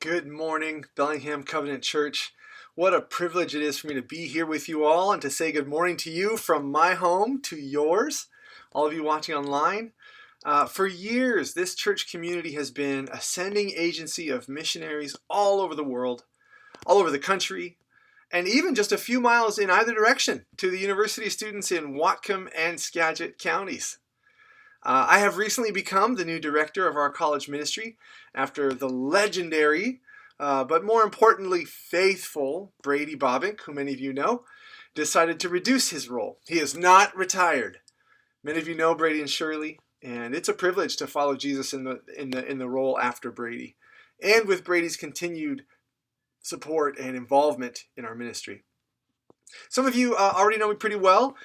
Good morning, Bellingham Covenant Church. What a privilege it is for me to be here with you all and to say good morning to you from my home to yours, all of you watching online. For years, this church community has been a sending agency of missionaries all over the world, all over the country, and even just a few miles in either direction to the university students in Whatcom and Skagit counties. I have recently become the new director of our college ministry after the legendary, but more importantly, faithful Brady Bobick, who many of you know, decided to reduce his role. He is not retired. Many of you know Brady and Shirley, and it's a privilege to follow Jesus in the role after Brady, and with Brady's continued support and involvement in our ministry. Some of you already know me pretty well.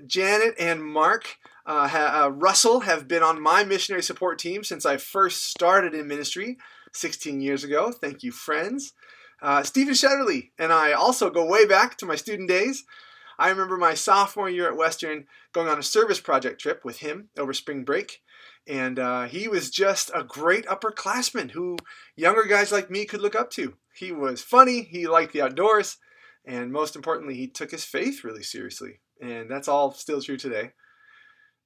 Janet and Mark Russell have been on my missionary support team since I first started in ministry 16 years ago. Thank you, friends. Stephen Shetterly and I also go way back to my student days. I remember my sophomore year at Western going on a service project trip with him over spring break. And he was just a great upperclassman who younger guys like me could look up to. He was funny, he liked the outdoors, and most importantly, he took his faith really seriously. And that's all still true today.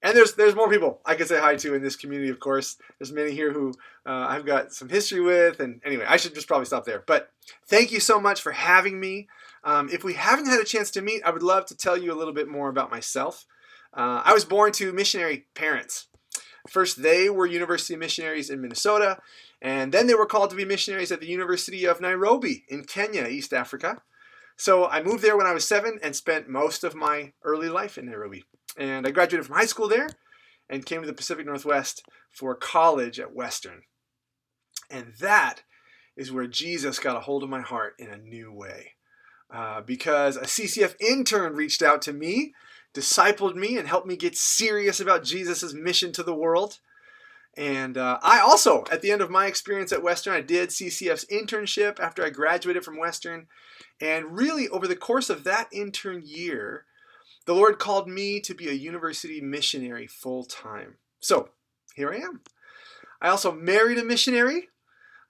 And there's more people I could say hi to in this community, of course. There's many here who I've got some history with. And anyway, I should just probably stop there. But thank you so much for having me. If we haven't had a chance to meet, I would love to tell you a little bit more about myself. I was born to missionary parents. First, they were university missionaries in Minnesota, and then they were called to be missionaries at the University of Nairobi in Kenya, East Africa. So I moved there when I was 7 and spent most of my early life in Nairobi. And I graduated from high school there and came to the Pacific Northwest for college at Western. And that is where Jesus got a hold of my heart in a new way. Because a CCF intern reached out to me, discipled me, and helped me get serious about Jesus' mission to the world. And I also, at the end of my experience at Western, I did CCF's internship after I graduated from Western. And really, over the course of that intern year, the Lord called me to be a university missionary full-time. So, here I am. I also married a missionary.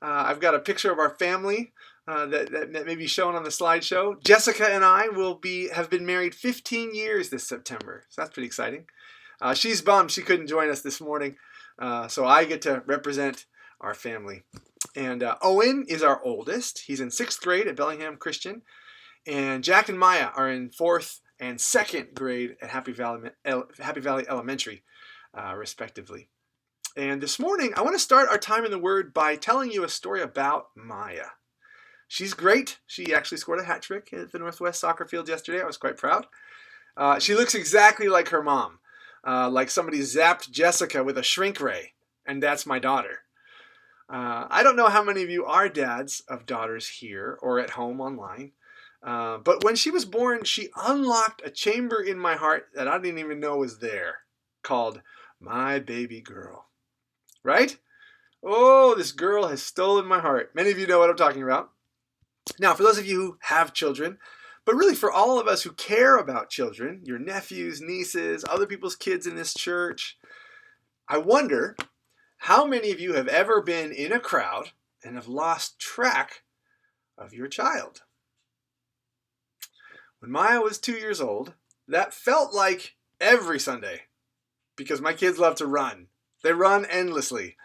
I've got a picture of our family that may be shown on the slideshow. Jessica and I have been married 15 years this September. So that's pretty exciting. She's bummed she couldn't join us this morning. So I get to represent our family. And Owen is our oldest. He's in 6th grade at Bellingham Christian. And Jack and Maya are in 4th and 2nd grade at Happy Valley Elementary, respectively. And this morning, I want to start our time in the Word by telling you a story about Maya. She's great. She actually scored a hat trick at the Northwest soccer field yesterday. I was quite proud. She looks exactly like her mom, like somebody zapped Jessica with a shrink ray, and that's my daughter. I don't know how many of you are dads of daughters here or at home online, but when she was born, she unlocked a chamber in my heart that I didn't even know was there, called my baby girl. Right? Oh, this girl has stolen my heart. Many of you know what I'm talking about. Now, for those of you who have children, but really for all of us who care about children, your nephews, nieces, other people's kids in this church, I wonder how many of you have ever been in a crowd and have lost track of your child? When Maya was 2 years old, that felt like every Sunday because my kids love to run. They run endlessly.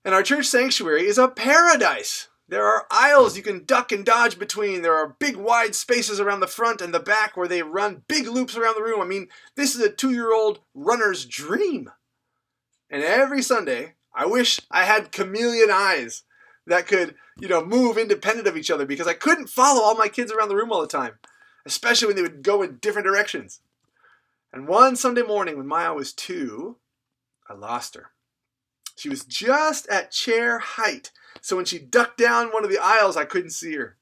And our church sanctuary is a paradise. There are aisles you can duck and dodge between. There are big wide spaces around the front and the back where they run big loops around the room. I mean, this is a 2-year-old runner's dream. And every Sunday, I wish I had chameleon eyes that could, move independent of each other because I couldn't follow all my kids around the room all the time, especially when they would go in different directions. And one Sunday morning when Maya was 2, I lost her. She was just at chair height, so when she ducked down one of the aisles, I couldn't see her.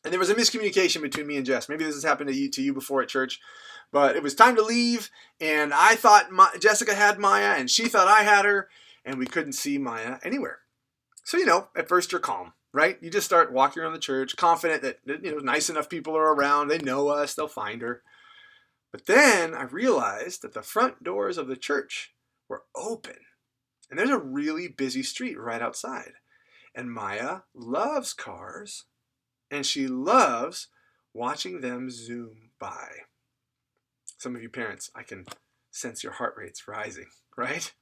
And there was a miscommunication between me and Jess. Maybe this has happened to you before at church, but it was time to leave, and I thought Jessica had Maya, and she thought I had her, and we couldn't see Maya anywhere. So, at first you're calm, right? You just start walking around the church, confident that, nice enough people are around, they know us, they'll find her. But then I realized that the front doors of the church were open. And there's a really busy street right outside. And Maya loves cars, and she loves watching them zoom by. Some of you parents, I can sense your heart rates rising, right?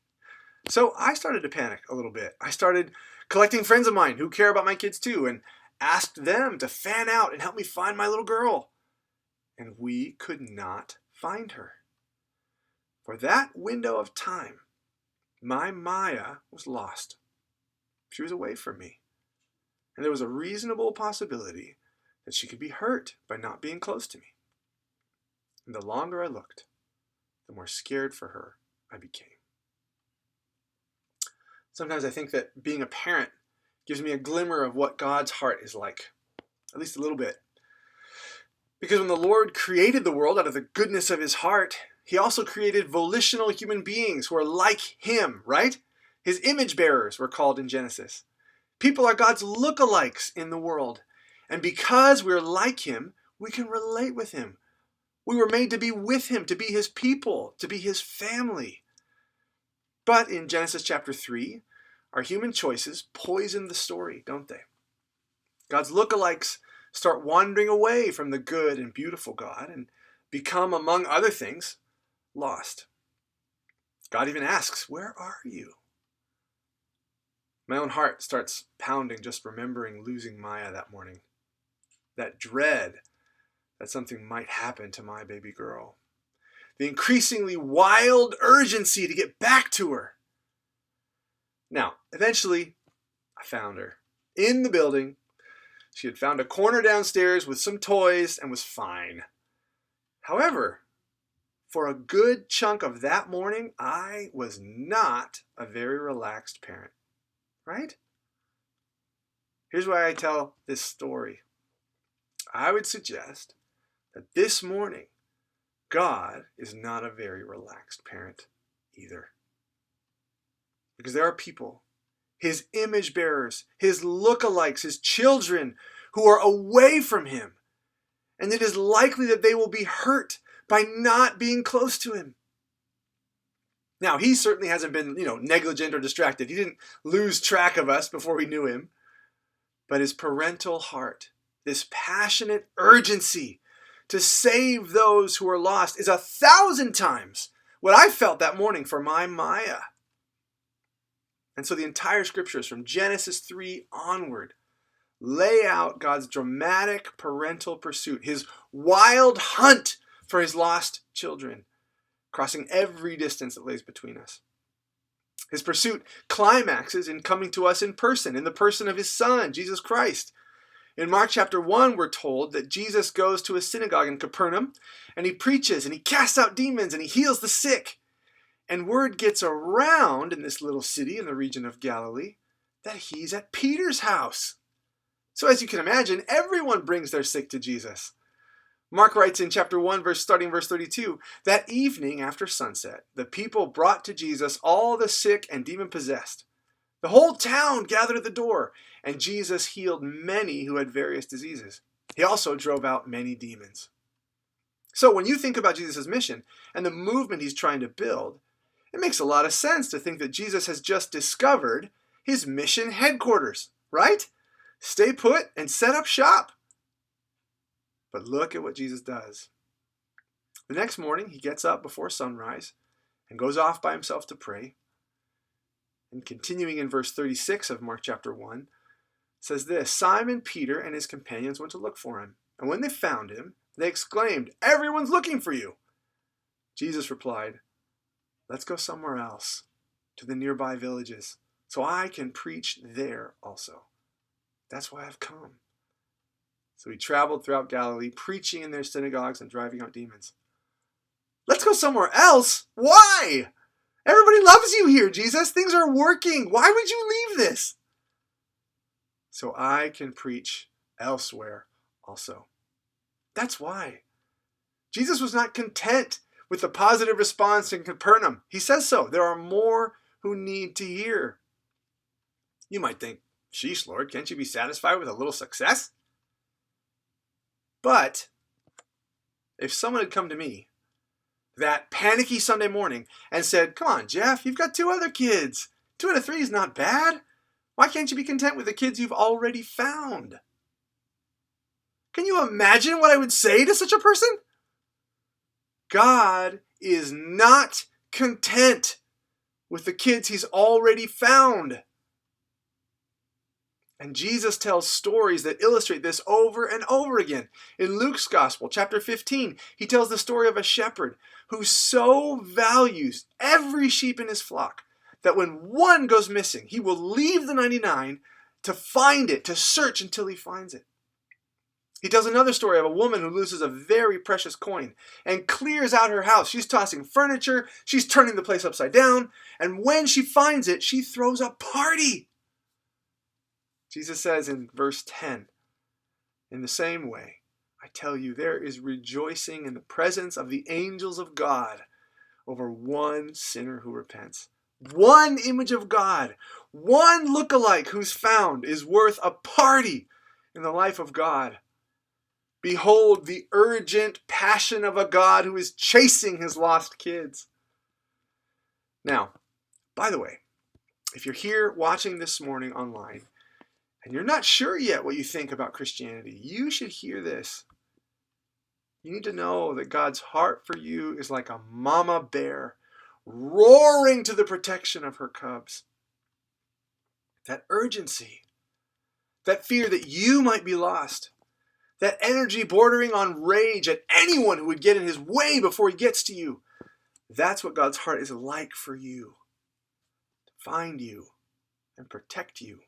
So I started to panic a little bit. I started collecting friends of mine who care about my kids too and asked them to fan out and help me find my little girl. And we could not find her. For that window of time, my Maya was lost. She was away from me. And there was a reasonable possibility that she could be hurt by not being close to me. And the longer I looked, the more scared for her I became. Sometimes I think that being a parent gives me a glimmer of what God's heart is like, at least a little bit. Because when the Lord created the world out of the goodness of his heart, he also created volitional human beings who are like him, right? His image-bearers were called in Genesis. People are God's lookalikes in the world. And because we're like him, we can relate with him. We were made to be with him, to be his people, to be his family. But in Genesis chapter 3, our human choices poison the story, don't they? God's lookalikes start wandering away from the good and beautiful God and become, among other things, lost. God even asks, "Where are you?" My own heart starts pounding just remembering losing Maya that morning. That dread that something might happen to my baby girl. The increasingly wild urgency to get back to her. Now, eventually, I found her in the building. She had found a corner downstairs with some toys and was fine. However, for a good chunk of that morning, I was not a very relaxed parent, right? Here's why I tell this story. I would suggest that this morning, God is not a very relaxed parent either. Because there are people, his image bearers, his lookalikes, his children, who are away from him. And it is likely that they will be hurt by not being close to him. Now, he certainly hasn't been, negligent or distracted. He didn't lose track of us before we knew him. But his parental heart, this passionate urgency to save those who are lost, is 1,000 times what I felt that morning for my Maya. And so the entire scriptures from Genesis 3 onward lay out God's dramatic parental pursuit, his wild hunt for his lost children, crossing every distance that lays between us. His pursuit climaxes in coming to us in the person of his Son, Jesus Christ. In Mark chapter 1, we're told that Jesus goes to a synagogue in Capernaum, and he preaches, and he casts out demons, and he heals the sick. And word gets around in this little city in the region of Galilee that he's at Peter's house. So as you can imagine, everyone brings their sick to Jesus. Mark writes in chapter 1, starting verse 32, that evening after sunset, the people brought to Jesus all the sick and demon-possessed. The whole town gathered at the door, and Jesus healed many who had various diseases. He also drove out many demons. So when you think about Jesus' mission and the movement he's trying to build, it makes a lot of sense to think that Jesus has just discovered his mission headquarters, right? Stay put and set up shop. But look at what Jesus does. The next morning, he gets up before sunrise and goes off by himself to pray. And continuing in verse 36 of Mark chapter 1, says this, Simon Peter and his companions went to look for him. And when they found him, they exclaimed, "Everyone's looking for you." Jesus replied, "Let's go somewhere else, to the nearby villages, so I can preach there also. That's why I've come." So he traveled throughout Galilee, preaching in their synagogues and driving out demons. Let's go somewhere else? Why? Everybody loves you here, Jesus. Things are working. Why would you leave this? So I can preach elsewhere also. That's why. Jesus was not content with the positive response in Capernaum. He says so. There are more who need to hear. You might think, sheesh, Lord, can't you be satisfied with a little success? But if someone had come to me that panicky Sunday morning and said, "Come on, Jeff, you've got 2 other kids. 2 out of 3 is not bad. Why can't you be content with the kids you've already found? Can you imagine what I would say to such a person? God is not content with the kids he's already found. And Jesus tells stories that illustrate this over and over again. In Luke's Gospel, chapter 15, he tells the story of a shepherd who so values every sheep in his flock that when one goes missing, he will leave the 99 to find it, to search until he finds it. He tells another story of a woman who loses a very precious coin and clears out her house. She's tossing furniture, she's turning the place upside down, and when she finds it, she throws a party. Jesus says in verse 10, in the same way, I tell you, there is rejoicing in the presence of the angels of God over one sinner who repents. One image of God, one look-alike who's found is worth a party in the life of God. Behold the urgent passion of a God who is chasing his lost kids. Now, by the way, if you're here watching this morning online and you're not sure yet what you think about Christianity, you should hear this. You need to know that God's heart for you is like a mama bear roaring to the protection of her cubs. That urgency, that fear that you might be lost, that energy bordering on rage at anyone who would get in his way before he gets to you. That's what God's heart is like for you. To find you and protect you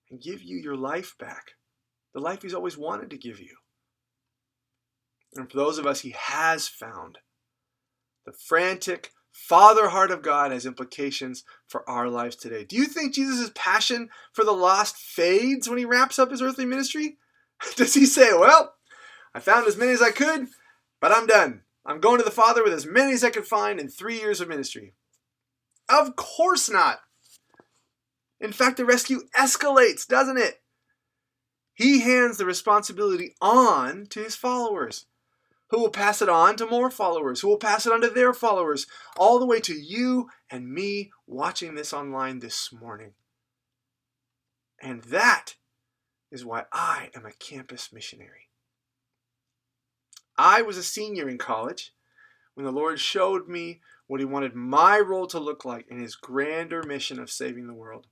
and give you your life back. The life he's always wanted to give you. And for those of us he has found, the frantic Father heart of God has implications for our lives today. Do you think Jesus' passion for the lost fades when he wraps up his earthly ministry? Does he say, well, I found as many as I could, but I'm done. I'm going to the Father with as many as I could find in 3 years of ministry? Of course not. In fact, the rescue escalates, doesn't it? He hands the responsibility on to his followers, who will pass it on to more followers, who will pass it on to their followers, all the way to you and me watching this online this morning. And that is why I am a campus missionary. I was a senior in college when the Lord showed me what he wanted my role to look like in his grander mission of saving the world.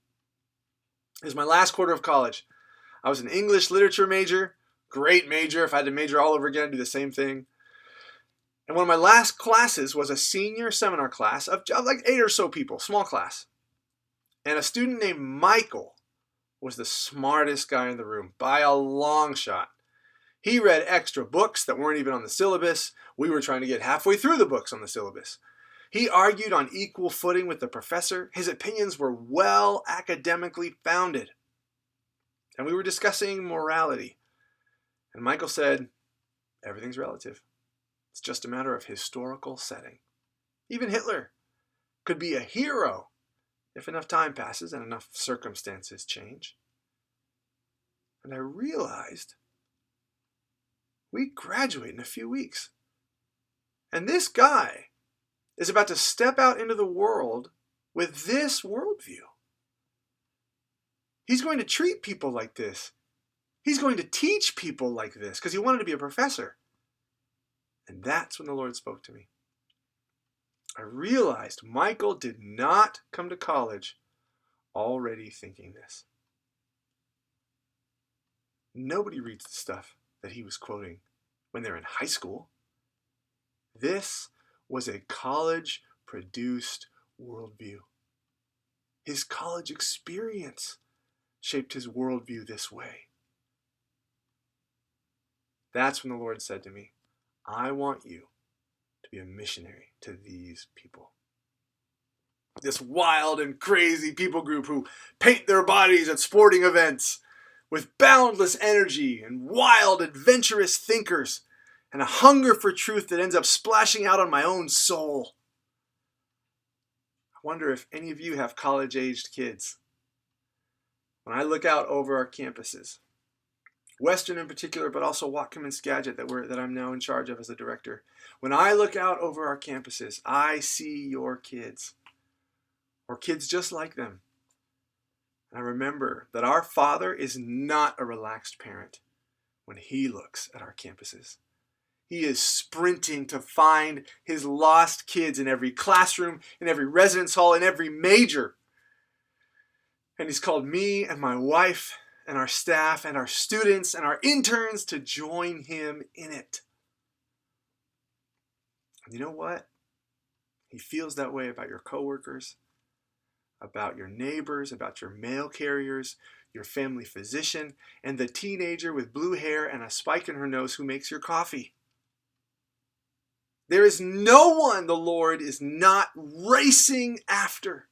It was my last quarter of college. I was an English literature major, great major. If I had to major all over again, I'd do the same thing. And one of my last classes was a senior seminar class of like 8 or so people, small class. And a student named Michael was the smartest guy in the room by a long shot. He read extra books that weren't even on the syllabus. We were trying to get halfway through the books on the syllabus. He argued on equal footing with the professor. His opinions were well academically founded. And we were discussing morality. And Michael said, everything's relative. It's just a matter of historical setting. Even Hitler could be a hero if enough time passes and enough circumstances change. And I realized we graduate in a few weeks. And this guy is about to step out into the world with this worldview. He's going to treat people like this. He's going to teach people like this because he wanted to be a professor. And that's when the Lord spoke to me. I realized Michael did not come to college already thinking this. Nobody reads the stuff that he was quoting when they're in high school. This was a college-produced worldview. His college experience shaped his worldview this way. That's when the Lord said to me, I want you to be a missionary to these people. This wild and crazy people group who paint their bodies at sporting events with boundless energy and wild, adventurous thinkers and a hunger for truth that ends up splashing out on my own soul. I wonder if any of you have college-aged kids. When I look out over our campuses, Western in particular, but also Whatcom and Skagit that I'm now in charge of as the director. When I look out over our campuses, I see your kids, or kids just like them. I remember that our Father is not a relaxed parent when He looks at our campuses. He is sprinting to find His lost kids in every classroom, in every residence hall, in every major. And He's called me and my wife and our staff and our students and our interns to join Him in it. And you know what? He feels that way about your coworkers, about your neighbors, about your mail carriers, your family physician, and the teenager with blue hair and a spike in her nose who makes your coffee. There is no one the Lord is not racing after,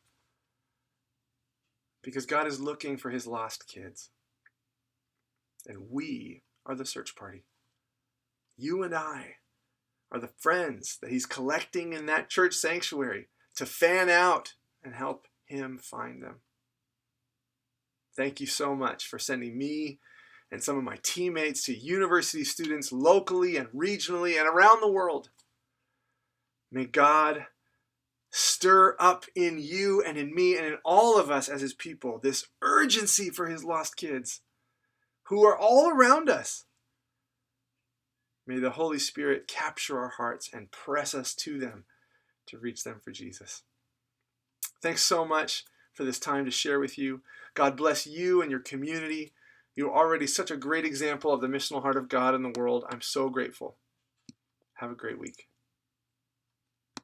because God is looking for His lost kids. And we are the search party. You and I are the friends that He's collecting in that church sanctuary to fan out and help Him find them. Thank you so much for sending me and some of my teammates to university students locally and regionally and around the world. May God stir up in you and in me and in all of us as His people this urgency for His lost kids who are all around us. May the Holy Spirit capture our hearts and press us to them to reach them for Jesus. Thanks so much for this time to share with you. God bless you and your community. You're already such a great example of the missional heart of God in the world. I'm so grateful. Have a great week.